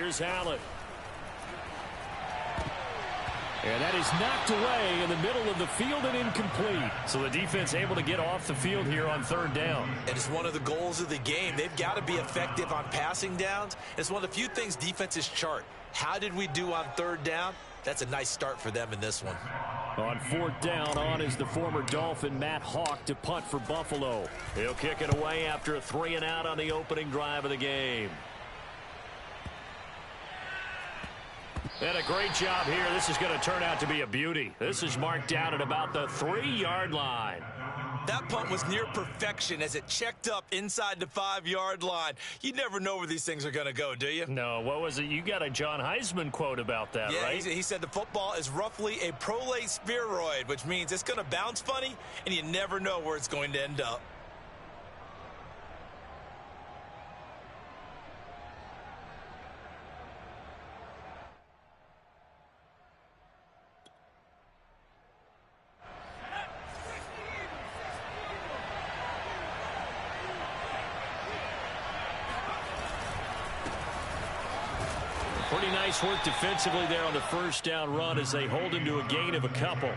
Here's Allen. And that is knocked away in the middle of the field and incomplete. So the defense able to get off the field here on third down. And it's one of the goals of the game. They've got to be effective on passing downs. It's one of the few things defenses chart. How did we do on third down? That's a nice start for them in this one. On fourth down, on is the former Dolphin Matt Hawk to punt for Buffalo. He'll kick it away after a 3-and-out on the opening drive of the game. And a great job here. This is going to turn out to be a beauty. This is marked down at about the 3-yard line. That punt was near perfection as it checked up inside the 5-yard line. You never know where these things are going to go, do you? No, what was it? You got a John Heisman quote about that, right? Yeah, he said the football is roughly a prolate spheroid, which means it's going to bounce funny, and you never know where it's going to end up. Pretty nice work defensively there on the first down run as they hold him to a gain of a couple.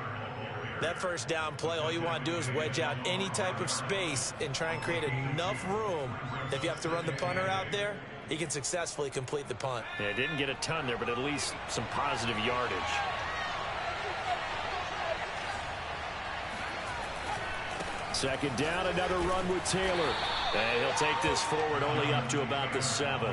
That first down play, all you want to do is wedge out any type of space and try and create enough room. If you have to run the punter out there, he can successfully complete the punt. Yeah, didn't get a ton there, but at least some positive yardage. Second down, another run with Taylor. And he'll take this forward only up to about the 7.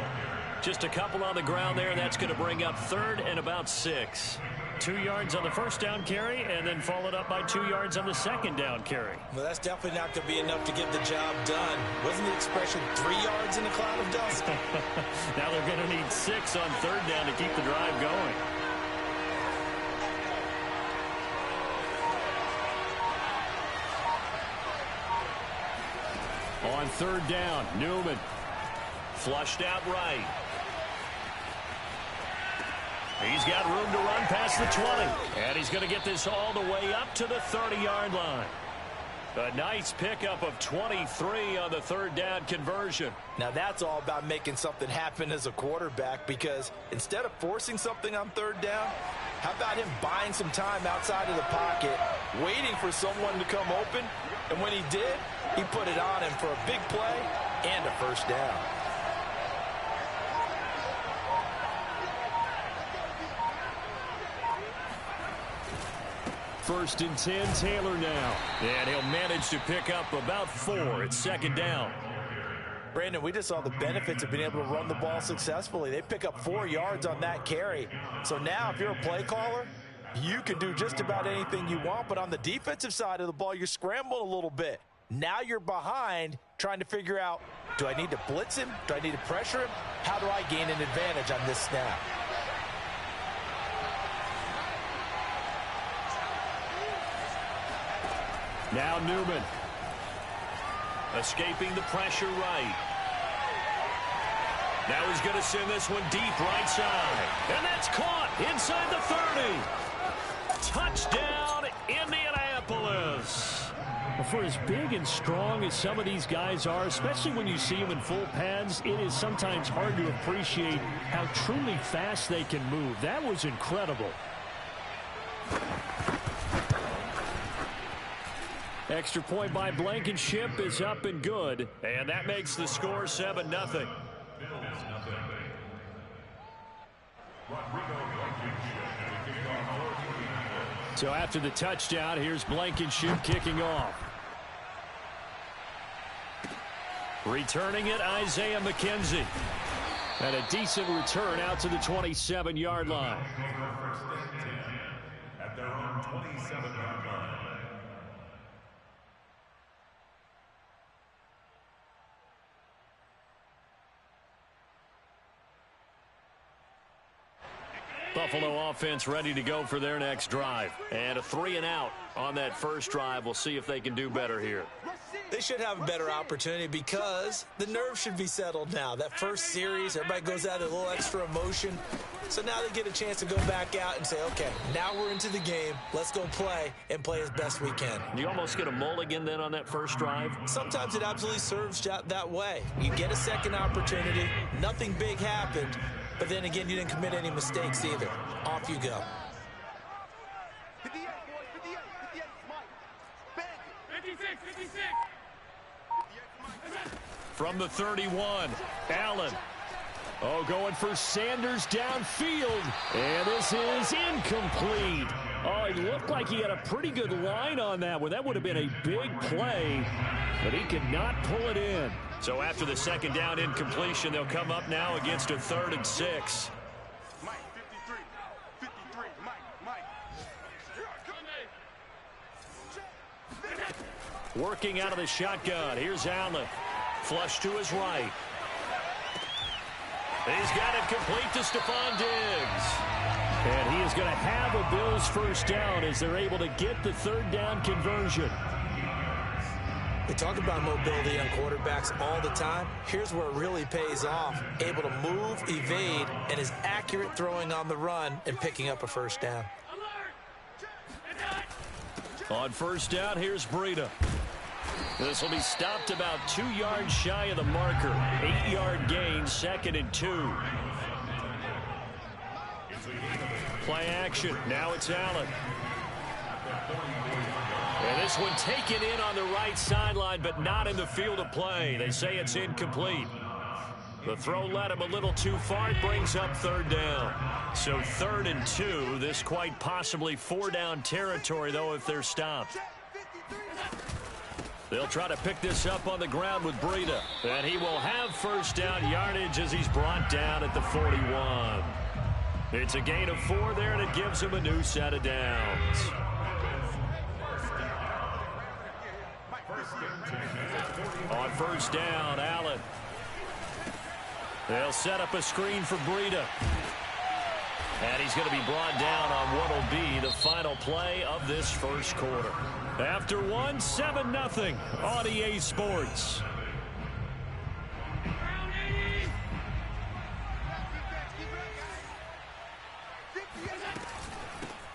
Just a couple on the ground there. That's going to bring up third and about 6. 2 yards on the first down carry, and then followed up by 2 yards on the second down carry. Well, that's definitely not going to be enough to get the job done. Wasn't the expression 3 yards in a cloud of dust? Now they're going to need 6 on third down to keep the drive going. On third down, Newman. Flushed out right. He's got room to run past the 20. And he's going to get this all the way up to the 30-yard line. A nice pickup of 23 on the third down conversion. Now that's all about making something happen as a quarterback, because instead of forcing something on third down, how about him buying some time outside of the pocket, waiting for someone to come open, and when he did, he put it on him for a big play and a first down. First and 10, Taylor now. And he'll manage to pick up about 4 at second down. Brandon, we just saw the benefits of being able to run the ball successfully. They pick up 4 yards on that carry. So now if you're a play caller, you can do just about anything you want. But on the defensive side of the ball, you're scrambling a little bit. Now you're behind trying to figure out, do I need to blitz him? Do I need to pressure him? How do I gain an advantage on this snap? Now Newman. Escaping the pressure right. Now he's going to send this one deep right side. And that's caught inside the 30. Touchdown, Indianapolis. Well, for as big and strong as some of these guys are, especially when you see them in full pads, it is sometimes hard to appreciate how truly fast they can move. That was incredible. Extra point by Blankenship is up and good. And that makes the score 7-0. So after the touchdown, here's Blankenship kicking off. Returning it, Isaiah McKenzie. And a decent return out to the 27-yard line. At their own 27-yard line. Buffalo offense ready to go for their next drive. And a 3-and-out on that first drive. We'll see if they can do better here. They should have a better opportunity because the nerves should be settled now. That first series, everybody goes out with a little extra emotion. So now they get a chance to go back out and say, okay, now we're into the game. Let's go play and play as best we can. You almost get a mulligan then on that first drive? Sometimes it absolutely serves that way. You get a second opportunity. Nothing big happened. but then again, you didn't commit any mistakes either. Off you go. 58, boys, 58, 58, Mike. 56. From the 31, Allen. Oh, going for Sanders downfield. And this is incomplete. Oh, it looked like he had a pretty good line on that one. That would have been a big play, but he could not pull it in. So after the second down incompletion, they'll come up now against a 3rd and 6. Mike, 53, Mike. Working out of the shotgun. Here's Allen. Flush to his right. He's got it complete to Stephon Diggs. And he is going to have a Bills first down as they're able to get the 3rd down conversion. We talk about mobility on quarterbacks all the time. Here's where it really pays off. Able to move, evade, and is accurate throwing on the run and picking up a first down. On first down, here's Breida. This will be stopped about 2 yards shy of the marker. 8-yard gain, 2nd and 2. Play action. Now it's Allen. And this one taken in on the right sideline, but not in the field of play. They say it's incomplete. The throw led him a little too far. It brings up 3rd down. So 3rd and 2. This quite possibly 4-down territory, though, if they're stopped. They'll try to pick this up on the ground with Breida. And he will have first down yardage as he's brought down at the 41. It's a gain of 4 there, and it gives him a new set of downs. On first down, Allen. They'll set up a screen for Breida. And he's going to be brought down on what will be the final play of this first quarter. After one, 7-0 on EA Sports.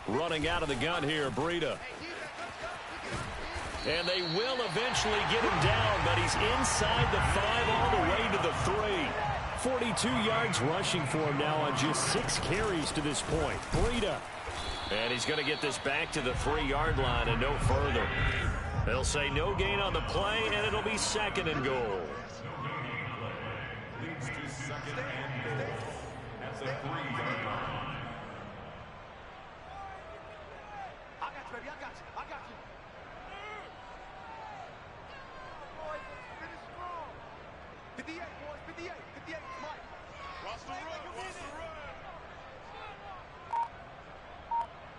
Running out of the gun here, Breida. And they will eventually get him down, but he's inside the 5 all the way to the 3. 42 yards rushing for him now on just 6 carries to this point. Breida. And he's going to get this back to the 3-yard line and no further. They'll say no gain on the play, and it'll be 2nd and goal. Leads to 2nd and goal at the 3-yard line. I got you, baby. I got you. Boys, finish strong. 58, boys. 58, Mike. Watch the run.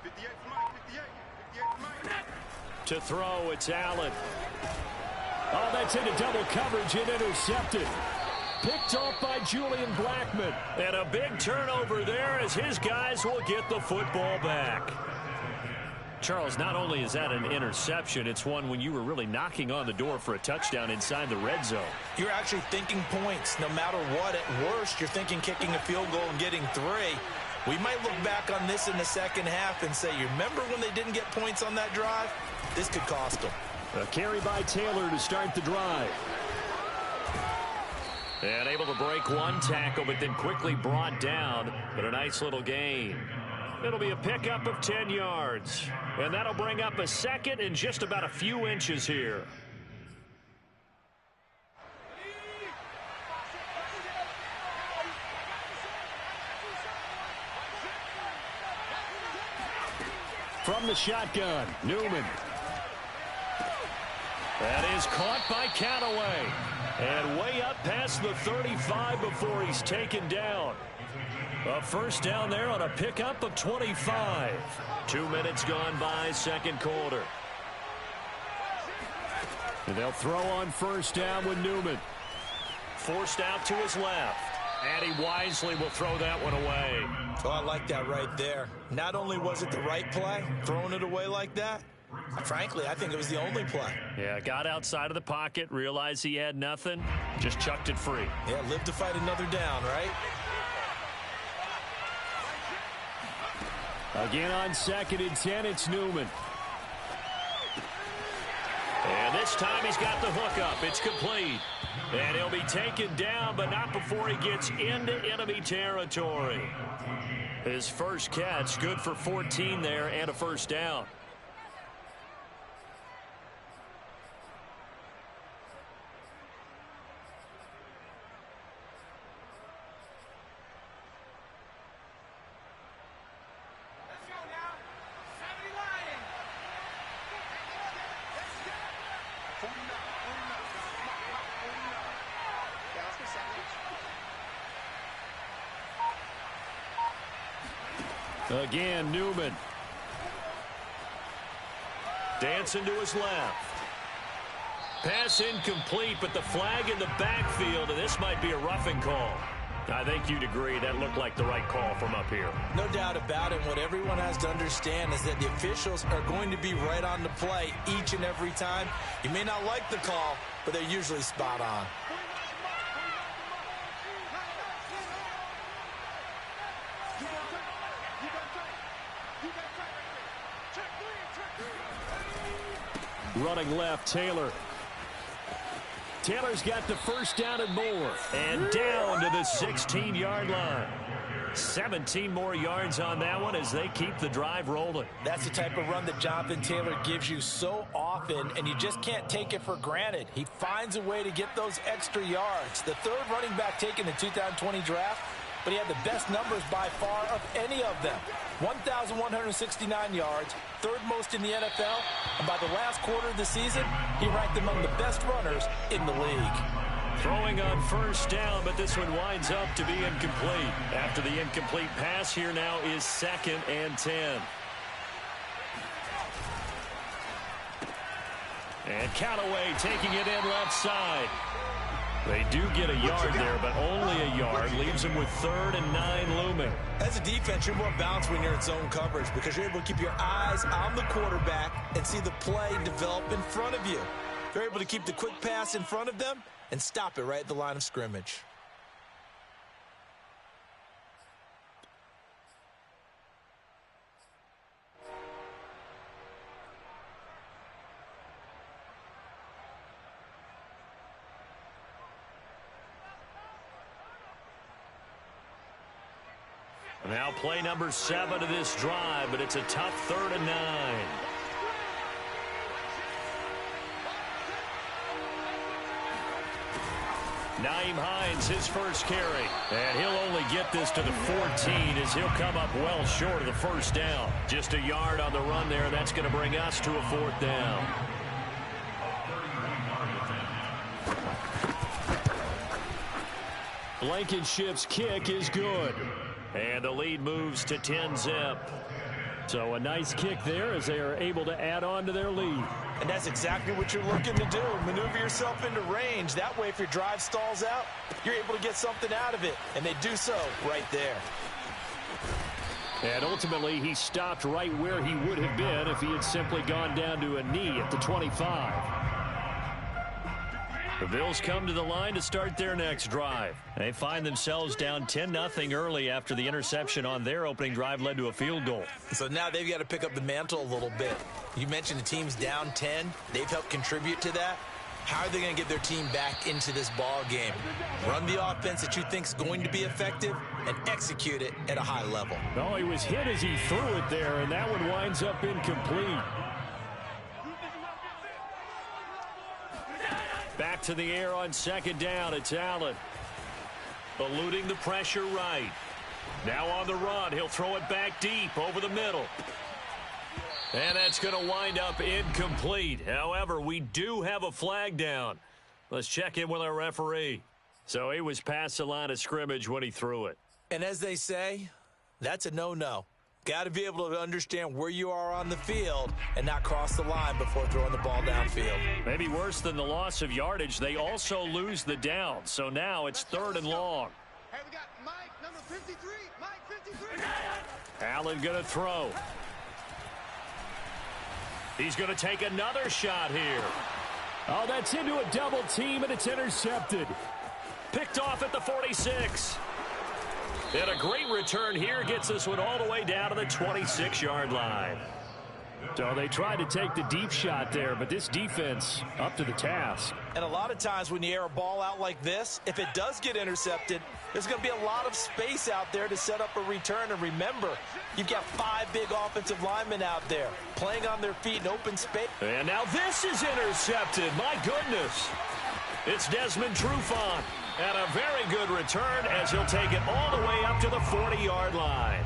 58 Mike. To throw, it's Allen. Oh, that's into double coverage and intercepted. Picked off by Julian Blackmon. And a big turnover there as his guys will get the football back. Charles, not only is that an interception, it's one when you were really knocking on the door for a touchdown inside the red zone. You're actually thinking points no matter what. At worst, you're thinking kicking a field goal and getting 3. We might look back on this in the second half and say, you remember when they didn't get points on that drive? This could cost them. A carry by Taylor to start the drive. And able to break one tackle, but then quickly brought down. But a nice little gain. It'll be a pickup of 10 yards. And that'll bring up a 2nd and just about a few inches here. From the shotgun, Newman. That is caught by Callaway. And way up past the 35 before he's taken down. A first down there on a pickup of 25. 2 minutes gone by, second quarter. And they'll throw on first down with Newman. Forced out to his left. And he wisely will throw that one away. Oh, I like that right there. Not only was it the right play, throwing it away like that, frankly, I think it was the only play. Yeah, got outside of the pocket, realized he had nothing, just chucked it free. Yeah, live to fight another down, right? Again on 2nd and 10, it's Newman. And this time he's got the hook up. It's complete. And he'll be taken down, but not before he gets into enemy territory. His first catch, good for 14 there and a first down. Again, Newman. Dancing to his left. Pass incomplete, but the flag in the backfield, and this might be a roughing call. I think you'd agree that looked like the right call from up here. No doubt about it. What everyone has to understand is that the officials are going to be right on the play each and every time. You may not like the call, but they're usually spot on. Running left, Taylor. Taylor's got the first down and more. And down to the 16-yard line. 17 more yards on that one as they keep the drive rolling. That's the type of run that Jonathan Taylor gives you so often, and you just can't take it for granted. He finds a way to get those extra yards. The third running back taken in the 2020 draft, but he had the best numbers by far of any of them. 1,169 yards, third most in the NFL, and by the last quarter of the season, he ranked among the best runners in the league. Throwing on first down, but this one winds up to be incomplete. After the incomplete pass, here now is 2nd and 10. And Callaway taking it in left side. They do get a yard there, but only a yard. Leaves them with 3rd and 9 looming. As a defense, you're more balanced when you're in zone coverage because you're able to keep your eyes on the quarterback and see the play develop in front of you. You're able to keep the quick pass in front of them and stop it right at the line of scrimmage. Now play number 7 of this drive, but it's a tough 3rd and 9. Nyheim Hines, his first carry. And he'll only get this to the 14 as he'll come up well short of the first down. Just a yard on the run there. That's going to bring us to a 4th down. Blankenship's kick is good. And the lead moves to 10-zip. So a nice kick there as they are able to add on to their lead. And that's exactly what you're looking to do. Maneuver yourself into range. That way, if your drive stalls out, you're able to get something out of it. And they do so right there. And ultimately, he stopped right where he would have been if he had simply gone down to a knee at the 25. The Bills come to the line to start their next drive. They find themselves down 10-0 early after the interception on their opening drive led to a field goal. So now they've got to pick up the mantle a little bit. You mentioned the team's down 10. They've helped contribute to that. How are they going to get their team back into this ball game? Run the offense that you think is going to be effective and execute it at a high level. Oh, he was hit as he threw it there, and that one winds up incomplete. Back to the air on 2nd down. It's Allen. Eluding the pressure right. Now on the run. He'll throw it back deep over the middle. And that's going to wind up incomplete. However, we do have a flag down. Let's check in with our referee. So he was past the line of scrimmage when he threw it. And as they say, that's a no-no. Got to be able to understand where you are on the field and not cross the line before throwing the ball downfield. Maybe worse than the loss of yardage, they also lose the down. So now it's 3rd and long. Hey, we got Mike, number 53. Mike, 53. Allen going to throw. He's going to take another shot here. Oh, that's into a double team, and it's intercepted. Picked off at the 46. And a great return here gets this one all the way down to the 26-yard line. So they tried to take the deep shot there, but this defense up to the task. And a lot of times when you air a ball out like this, if it does get intercepted, there's going to be a lot of space out there to set up a return. And remember, you've got 5 big offensive linemen out there playing on their feet in open space. And now this is intercepted. My goodness. It's Desmond Trufant. And a very good return as he'll take it all the way up to the 40-yard line.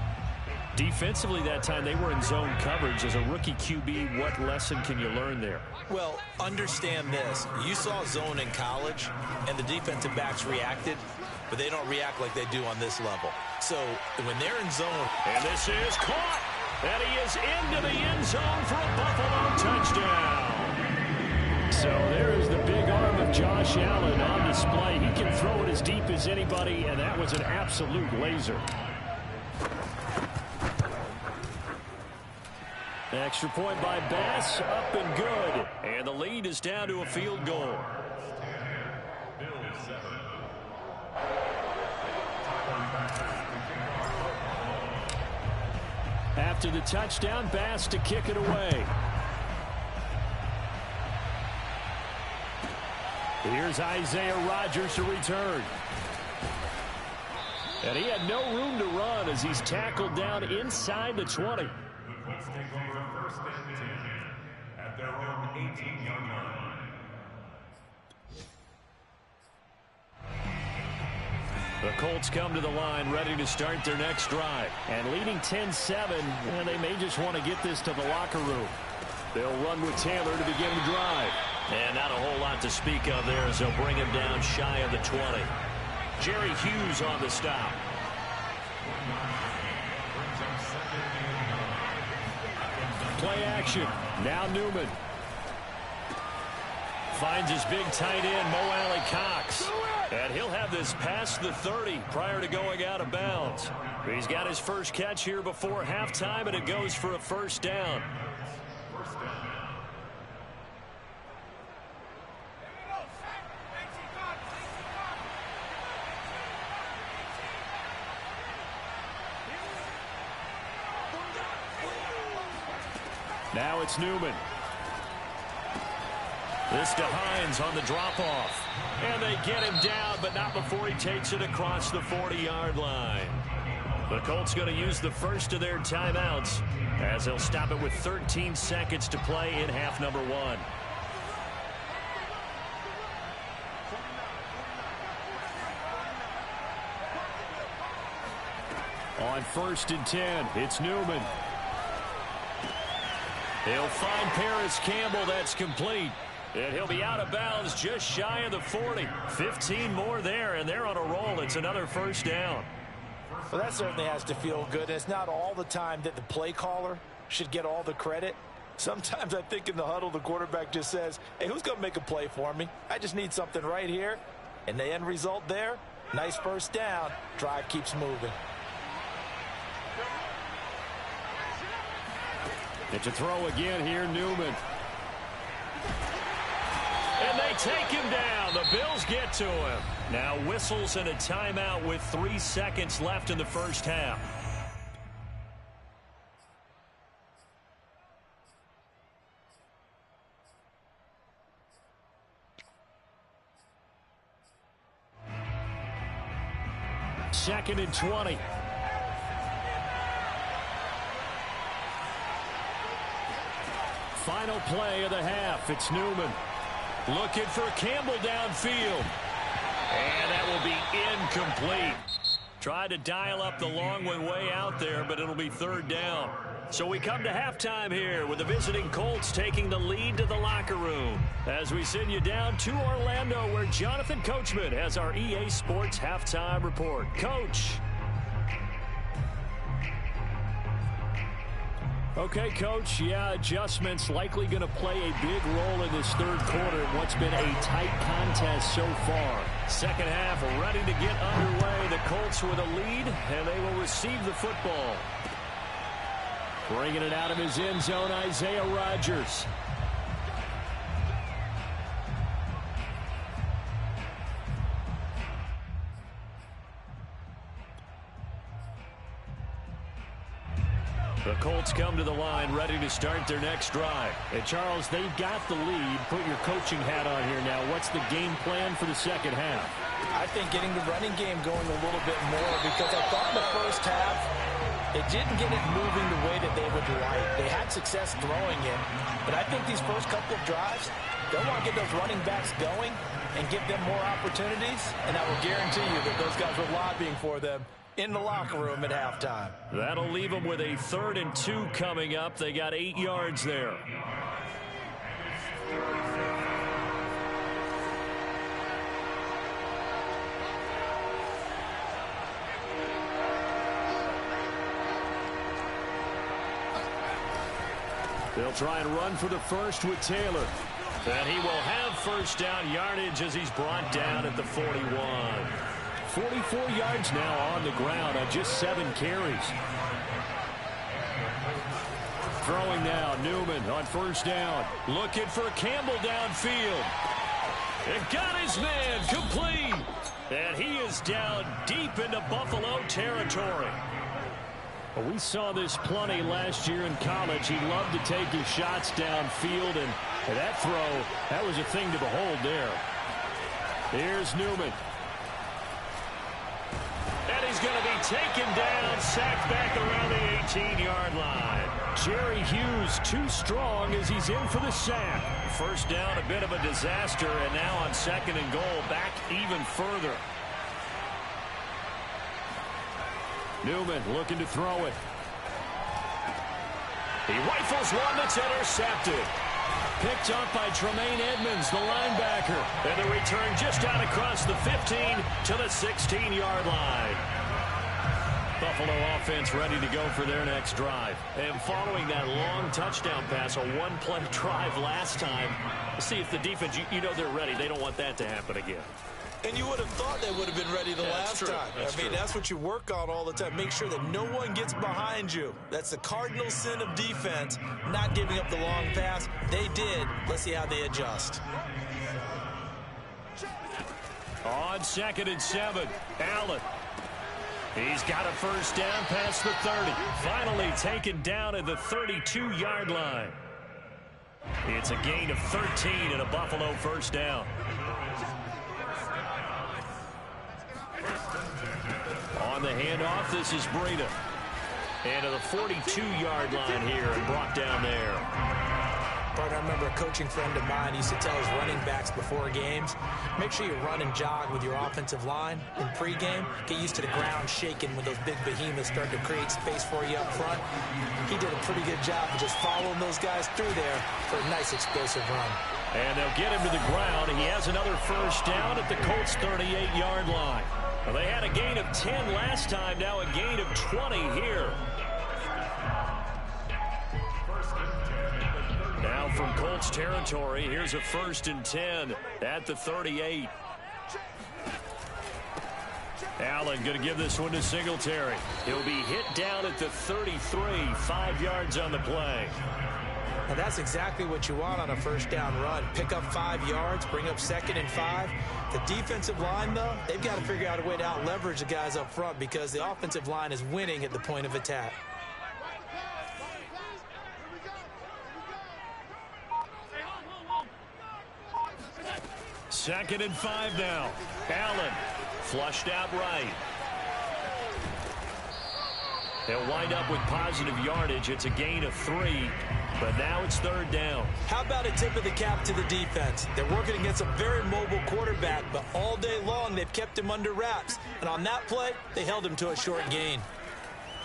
Defensively that time, they were in zone coverage. As a rookie QB, what lesson can you learn there? Well, understand this. You saw zone in college, and the defensive backs reacted, but they don't react like they do on this level. So when they're in zone. And this is caught. And he is into the end zone for a Buffalo touchdown. So there is the big arm of Josh Allen on display. He can throw it as deep as anybody, and that was an absolute laser. Extra point by Bass, up and good. And the lead is down to a field goal. After the touchdown, Bass to kick it away. Here's Isaiah Rodgers to return. And he had no room to run as he's tackled down inside the 20. Let's take over first and 10 at their own 18-yard line. The Colts come to the line ready to start their next drive. And leading 10-7, well, they may just want to get this to the locker room. They'll run with Taylor to begin the drive. And not a whole lot to speak of there as they'll bring him down shy of the 20. Jerry Hughes on the stop. Play action. Now Newman. Finds his big tight end, Mo Alley Cox. And he'll have this past the 30 prior to going out of bounds. He's got his first catch here before halftime, and it goes for a first down. Now it's Newman. This to Hines on the drop-off. And they get him down, but not before he takes it across the 40-yard line. The Colts going to use the first of their timeouts as they'll stop it with 13 seconds to play in half number 1. On 1st and 10, it's Newman. He'll find Paris Campbell. That's complete. And he'll be out of bounds just shy of the 40. 15 more there, and they're on a roll. It's another first down. Well, that certainly has to feel good. And it's not all the time that the play caller should get all the credit. Sometimes I think in the huddle, the quarterback just says, hey, who's going to make a play for me? I just need something right here. And the end result there, nice first down. Drive keeps moving. It's a throw again here, Newman. And they take him down. The Bills get to him. Now whistles and a timeout with 3 seconds left in the first half. Second and 20. Final play of the half. It's Newman. Looking for Campbell downfield. And that will be incomplete. Tried to dial up the long way out there, but it'll be third down. So we come to halftime here with the visiting Colts taking the lead to the locker room. As we send you down to Orlando, where Jonathan Coachman has our EA Sports halftime report. Coach. Okay, Coach, yeah, adjustments likely going to play a big role in this third quarter in what's been a tight contest so far. Second half ready to get underway. The Colts with a lead, and they will receive the football. Bringing it out of his end zone, Isaiah Rodgers. The Colts come to the line ready to start their next drive. And Charles, they've got the lead. Put your coaching hat on here now. What's the game plan for the second half? I think getting the running game going a little bit more, because I thought in the first half it didn't get it moving the way that they would like. They had success throwing it, but I think these first couple of drives, they'll want to get those running backs going and give them more opportunities, and I will guarantee you that those guys were lobbying for them in the locker room at halftime. That'll leave them with a 3rd and 2 coming up. They got 8 yards there. They'll try and run for the first with Taylor. And he will have first down yardage as he's brought down at the 41. 44 yards now on the ground on just 7 carries. Throwing now, Newman on first down. Looking for Campbell downfield. It got his man complete. And he is down deep into Buffalo territory. Well, we saw this plenty last year in college. He loved to take his shots downfield, and that throw, that was a thing to behold there. Here's Newman. And he's going to be taken down, sacked back around the 18-yard line. Jerry Hughes too strong as he's in for the sack. First down, a bit of a disaster, and now on 2nd and goal, back even further. Newman looking to throw it. He rifles one that's intercepted. Picked up by Tremaine Edmonds, the linebacker. And the return just out across the 15 to the 16-yard line. Buffalo offense ready to go for their next drive. And following that long touchdown pass, a one-play drive last time, see if the defense, you know they're ready. They don't want that to happen again. And you would have thought they would have been ready the last time. That's what you work on all the time. Make sure that no one gets behind you. That's the cardinal sin of defense, not giving up the long pass. They did. Let's see how they adjust. On 2nd and 7, Allen. He's got a first down past the 30. Finally taken down at the 32-yard line. It's a gain of 13 and a Buffalo first down. On the handoff, this is Breida. And to the 42-yard line here and brought down there. Partner, I remember a coaching friend of mine used to tell his running backs before games, make sure you run and jog with your offensive line in pregame. Get used to the ground shaking when those big behemoths start to create space for you up front. He did a pretty good job of just following those guys through there for a nice explosive run. And they'll get him to the ground. He has another first down at the Colts' 38-yard line. Well, they had a gain of 10 last time, now a gain of 20 here. Now from Colts territory, here's a 1st and 10 at the 38. Allen going to give this one to Singletary. He'll be hit down at the 33, 5 yards on the play. Now that's exactly what you want on a first down run. Pick up 5 yards, bring up 2nd and 5. The defensive line, though, they've got to figure out a way to out-leverage the guys up front because the offensive line is winning at the point of attack. Second and 5 now. Allen flushed out right. They'll wind up with positive yardage. It's a gain of 3, but now it's 3rd down. How about a tip of the cap to the defense? They're working against a very mobile quarterback, but all day long they've kept him under wraps. And on that play, they held him to a short gain.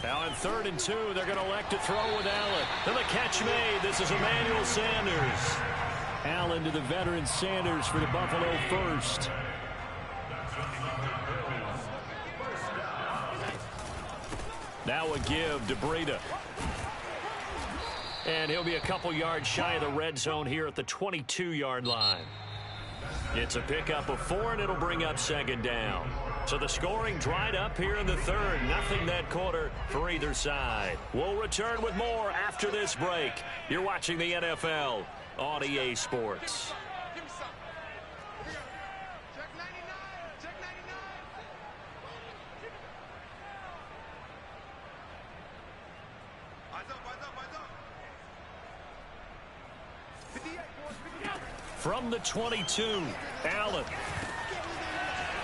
Now on 3rd and 2, they're going to elect to throw with Allen. And the catch made. This is Emmanuel Sanders. Allen to the veteran Sanders for the Buffalo first. Now a give to Breida. And he'll be a couple yards shy of the red zone here at the 22-yard line. It's a pickup of 4, and it'll bring up 2nd down. So the scoring dried up here in the 3rd. Nothing that quarter for either side. We'll return with more after this break. You're watching the NFL on EA Sports. Check 99. Check 99. Eyes From the 22, Allen.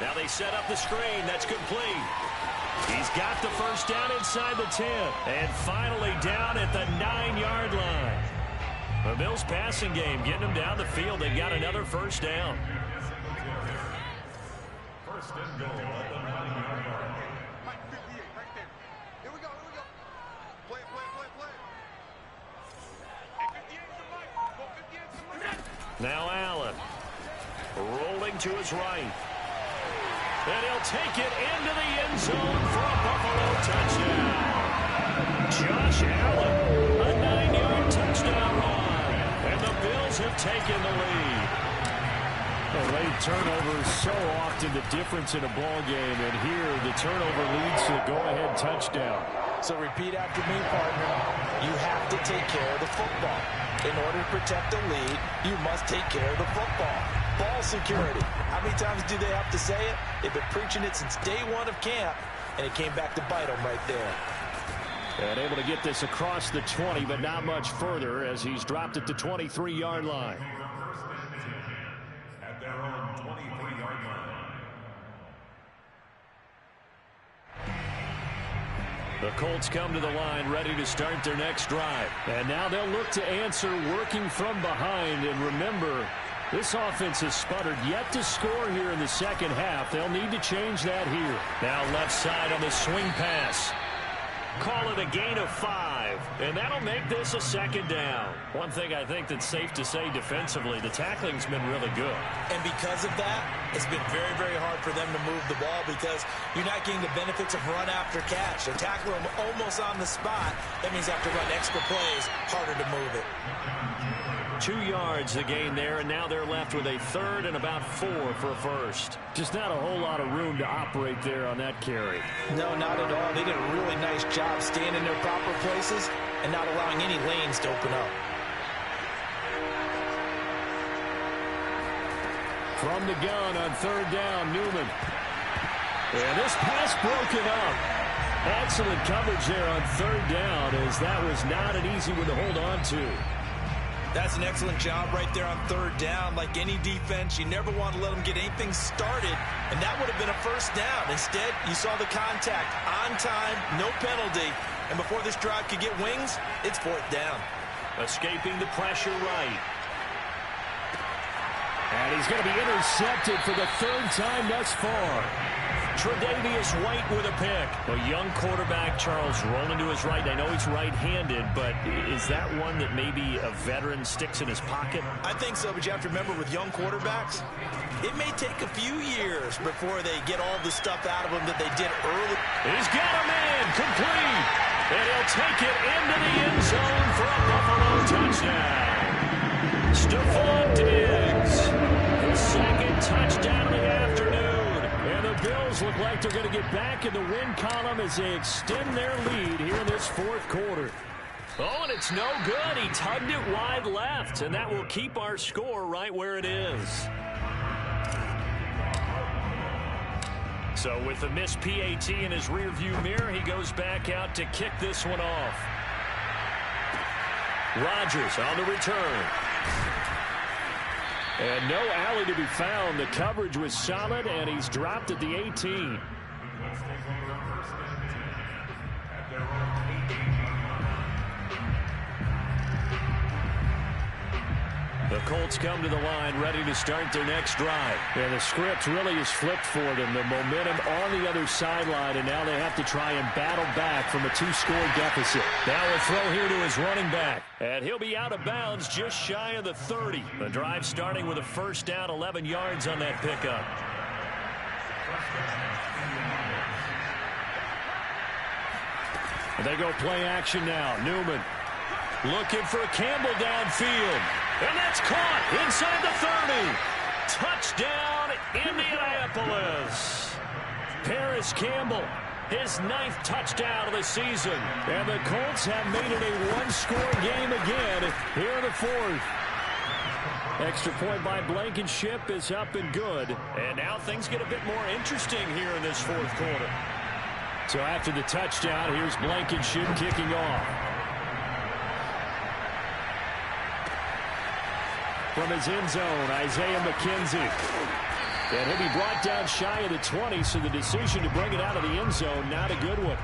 Now they set up the screen. That's complete. He's got the first down inside the 10. And finally down at the 9-yard line. The Bills passing game getting them down the field. They've got another first down. First and goal at the 9-yard line. Mike, 58, right there. Here we go, here we go. Play, play, play, play. Hey, 58 to Mike. Go 58 to Mike. Now Allen rolling to his right. And he'll take it into the end zone for a Buffalo touchdown. Josh Allen, a 9-yard touchdown run. And the Bills have taken the lead. The late turnovers so often the difference in a ball game, and here the turnover leads to the go-ahead touchdown. So repeat after me, partner. You have to take care of the football. In order to protect the lead, you must take care of the football. Ball security. How many times do they have to say it? They've been preaching it since day one of camp, and it came back to bite them right there. And able to get this across the 20, but not much further as he's dropped it to 23-yard line. First and 10 at their own 23-yard line. The Colts come to the line ready to start their next drive. And now they'll look to answer working from behind. And remember, this offense has sputtered yet to score here in the second half. They'll need to change that here. Now left side on the swing pass. Call it a gain of 5, and that'll make this a second down. One thing I think that's safe to say defensively, the tackling's been really good. And because of that, it's been very, very hard for them to move the ball because you're not getting the benefits of run after catch. They tackle them almost on the spot. That means they have to run extra plays, harder to move it. 2 yards the gain there, and now they're left with a third and about 4 for a first. Just not a whole lot of room to operate there on that carry. No, not at all. They did a really nice job staying in their proper places and not allowing any lanes to open up. From the gun on third down, Newman. And this pass broken up. Excellent coverage there on third down, as that was not an easy one to hold on to. That's an excellent job right there on third down. Like any defense, you never want to let them get anything started, and that would have been a first down. Instead, you saw the contact on time, no penalty, and before this drive could get wings, it's fourth down. Escaping the pressure right. And he's going to be intercepted for the third time thus far. Tre'Davious White with a pick. A young quarterback, Charles, rolling to his right. I know he's right-handed, but is that one that maybe a veteran sticks in his pocket? I think so, but you have to remember with young quarterbacks, it may take a few years before they get all the stuff out of them that they did early. He's got a man, complete. And he'll take it into the end zone for a Buffalo touchdown. Stephon Diggs, the second touchdown of the afternoon. And the Bills look like they're going to get back in the win column as they extend their lead here in this fourth quarter. Oh, and it's no good. He tugged it wide left, and that will keep our score right where it is. So with the missed PAT in his rearview mirror, he goes back out to kick this one off. Rodgers on the return. And no alley to be found. The coverage was solid, and he's dropped at the 18. The Colts come to the line ready to start their next drive. And the script really is flipped for them. The momentum on the other sideline, and now they have to try and battle back from a 2-score deficit. Now a throw here to his running back. And he'll be out of bounds just shy of the 30. The drive starting with a first down, 11 yards on that pickup. And they go play action now. Newman looking for Campbell downfield. And that's caught inside the 30. Touchdown, Indianapolis. Paris Campbell, his 9th touchdown of the season. And the Colts have made it a 1-score game again here in the fourth. Extra point by Blankenship is up and good. And now things get a bit more interesting here in this fourth quarter. So after the touchdown, here's Blankenship kicking off. from his end zone, Isaiah McKenzie. And he'll be brought down shy of the 20, so the decision to bring it out of the end zone, not a good one.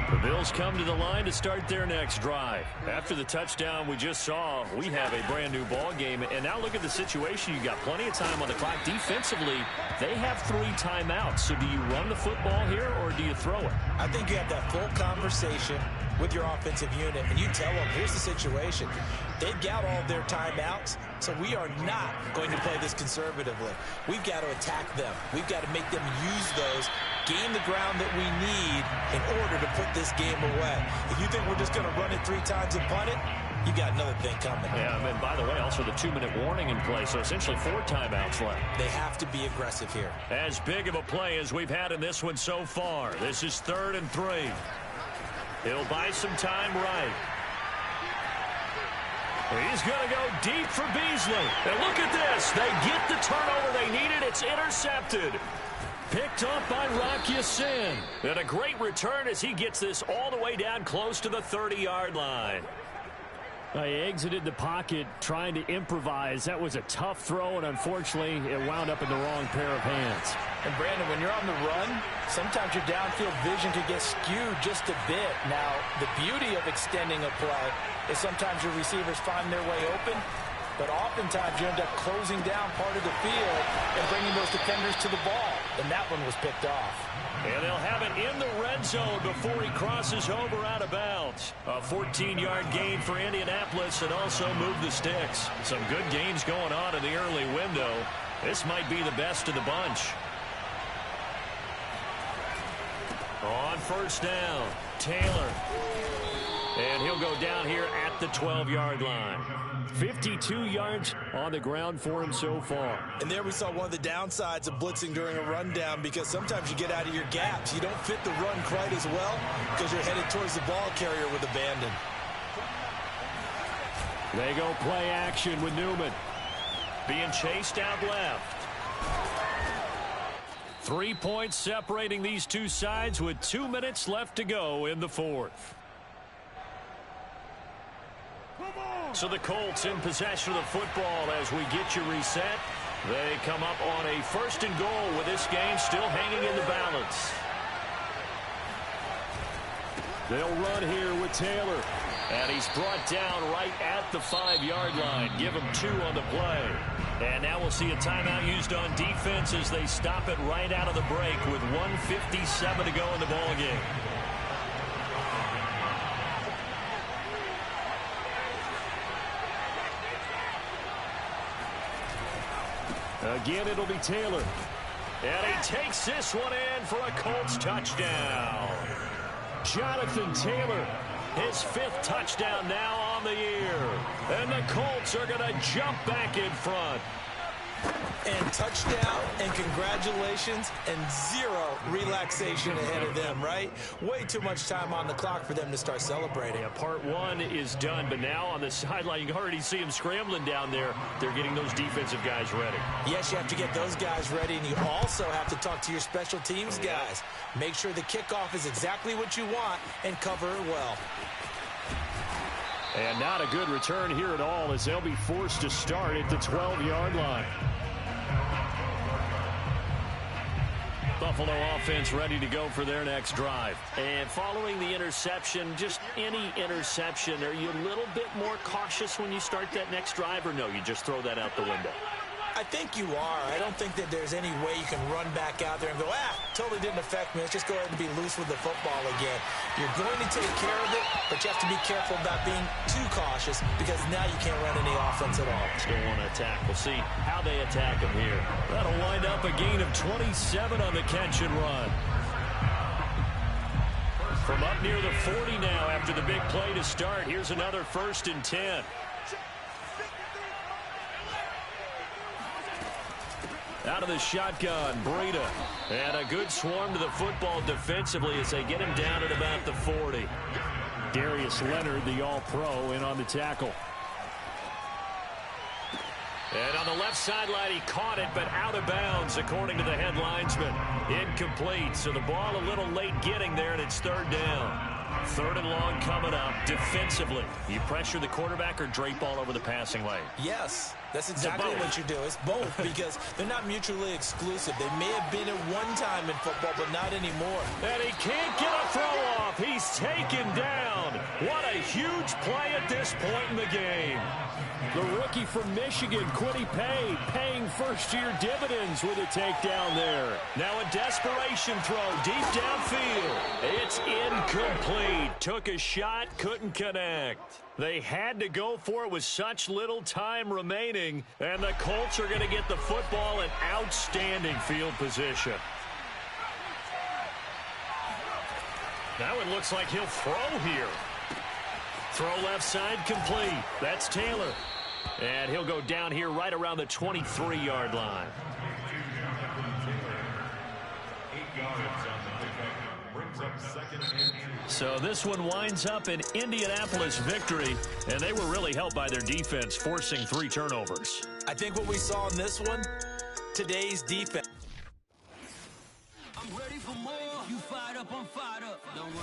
The Bills come to the line to start their next drive. After the touchdown we just saw, we have a brand new ball game. And now look at the situation. You got plenty of time on the clock. Defensively, they have 3 timeouts. So do you run the football here or do you throw it? I think you have that full conversation with your offensive unit, and you tell them, here's the situation. They've got all their timeouts, so we are not going to play this conservatively. We've got to attack them. We've got to make them use those, gain the ground that we need in order to put this game away. If you think we're just going to run it 3 times and punt it, you got another thing coming. Yeah, and by the way, also the 2-minute warning in play, so essentially 4 timeouts left. They have to be aggressive here. As big of a play as we've had in this one so far. This is 3rd and 3. He'll buy some time right. He's going to go deep for Beasley. And look at this. They get the turnover they needed. It's intercepted. Picked up by Rock Ya-Sin. And a great return as he gets this all the way down close to the 30-yard line. He exited the pocket trying to improvise. That was a tough throw, and unfortunately, it wound up in the wrong pair of hands. And, Brandon, when you're on the run, sometimes your downfield vision can get skewed just a bit. Now, the beauty of extending a play is sometimes your receivers find their way open, but oftentimes you end up closing down part of the field and bringing those defenders to the ball. And that one was picked off. And they'll have it in the red zone before he crosses over out of bounds. A 14-yard gain for Indianapolis and also move the sticks. Some good gains going on in the early window. This might be the best of the bunch. On 1st down, Taylor. And he'll go down here at the 12-yard line. 52 yards on the ground for him so far. And there we saw one of the downsides of blitzing during a rundown, because sometimes you get out of your gaps. You don't fit the run quite as well because you're headed towards the ball carrier with abandon. They go play action with Newman. Being chased out left. 3 points separating these two sides with 2 minutes left to go in the 4th. So the Colts in possession of the football as we get you reset. They come up on a 1st and goal with this game still hanging in the balance. They'll run here with Taylor. And he's brought down right at the 5-yard line. Give him 2 on the play. And now we'll see a timeout used on defense as they stop it right out of the break with 1:57 to go in the ballgame. Again, it'll be Taylor. And he takes this one in for a Colts touchdown. Jonathan Taylor, his 5th touchdown now on the year. And the Colts are going to jump back in front. And touchdown and congratulations and 0 relaxation ahead of them, right? Way too much time on the clock for them to start celebrating. Yeah, part 1 is done, but now on the sideline, you can already see them scrambling down there. They're getting those defensive guys ready. Yes, you have to get those guys ready, and you also have to talk to your special teams guys. Make sure the kickoff is exactly what you want and cover it well. And not a good return here at all as they'll be forced to start at the 12-yard line. Buffalo offense ready to go for their next drive. And following the interception, just any interception, are you a little bit more cautious when you start that next drive, or no, you just throw that out the window? I think you are. I don't think that there's any way you can run back out there and go, totally didn't affect me. Let's just go ahead and be loose with the football again. You're going to take care of it, but you have to be careful about being too cautious because now you can't run any offense at all. Still want to attack. We'll see how they attack him here. That'll wind up a gain of 27 on the catch and run. From up near the 40 now after the big play to start. Here's another 1st and 10. Out of the shotgun, Breida. And a good swarm to the football defensively as they get him down at about the 40. Darius Leonard, the All-Pro, in on the tackle. And on the left sideline, he caught it, but out of bounds, according to the head linesman. Incomplete, so the ball a little late getting there, and it's 3rd down. 3rd and long coming up. Defensively, you pressure the quarterback or drape all over the passing lane? Yes, that's exactly what you do. It's both because they're not mutually exclusive. They may have been at one time in football, but not anymore. And he can't get a throw off. He's taken down. What a huge play at this point in the game. The rookie from Michigan, Kwity Paye, paying first-year dividends with a takedown there. Now a desperation throw deep downfield. It's incomplete. Took a shot, couldn't connect. They had to go for it with such little time remaining, and the Colts are going to get the football in outstanding field position. Now it looks like he'll throw here. Throw left side complete. That's Taylor. And he'll go down here right around the 23-yard line. 8 yards on the pickup. Brings up 2nd and 2. So this one winds up an Indianapolis victory, and they were really helped by their defense, forcing 3 turnovers. I think what we saw in this one, today's defense. I'm ready for more. You fired up, I'm fired up. Don't worry.